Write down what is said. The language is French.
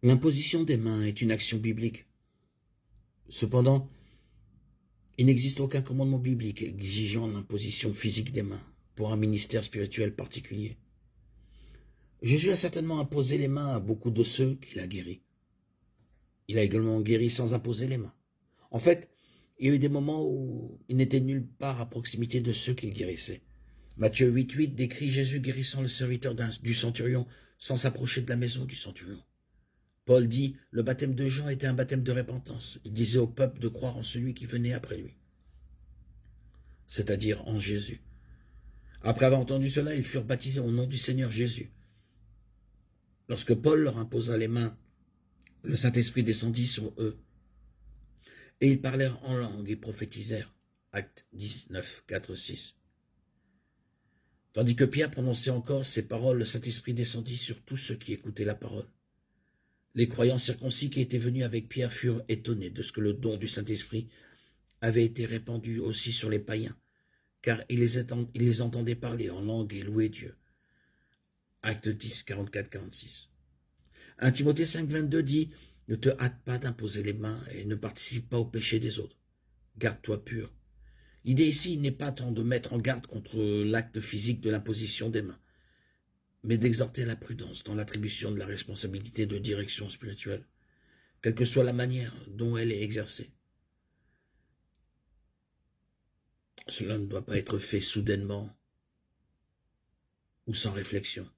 L'imposition des mains est une action biblique. Cependant, il n'existe aucun commandement biblique exigeant l'imposition physique des mains pour un ministère spirituel particulier. Jésus a certainement imposé les mains à beaucoup de ceux qu'il a guéris. Il a également guéri sans imposer les mains. En fait, il y a eu des moments où il n'était nulle part à proximité de ceux qu'il guérissait. Matthieu 8,8 décrit Jésus guérissant le serviteur du centurion sans s'approcher de la maison du centurion. Paul dit, le baptême de Jean était un baptême de repentance. Il disait au peuple de croire en celui qui venait après lui, c'est-à-dire en Jésus. Après avoir entendu cela, ils furent baptisés au nom du Seigneur Jésus. Lorsque Paul leur imposa les mains, le Saint-Esprit descendit sur eux, et ils parlèrent en langue et prophétisèrent. Actes 19, 4, 6. Tandis que Pierre prononçait encore ces paroles, le Saint-Esprit descendit sur tous ceux qui écoutaient la parole. Les croyants circoncis qui étaient venus avec Pierre furent étonnés de ce que le don du Saint-Esprit avait été répandu aussi sur les païens, car ils les entendaient parler en langue et louer Dieu. Actes 10, 44, 46. 1 Timothée 5, 22 dit « Ne te hâte pas d'imposer les mains et ne participe pas au péché des autres. Garde-toi pur. » L'idée ici n'est pas tant de mettre en garde contre l'acte physique de l'imposition des mains, mais d'exhorter la prudence dans l'attribution de la responsabilité de direction spirituelle, quelle que soit la manière dont elle est exercée. Cela ne doit pas être fait soudainement ou sans réflexion.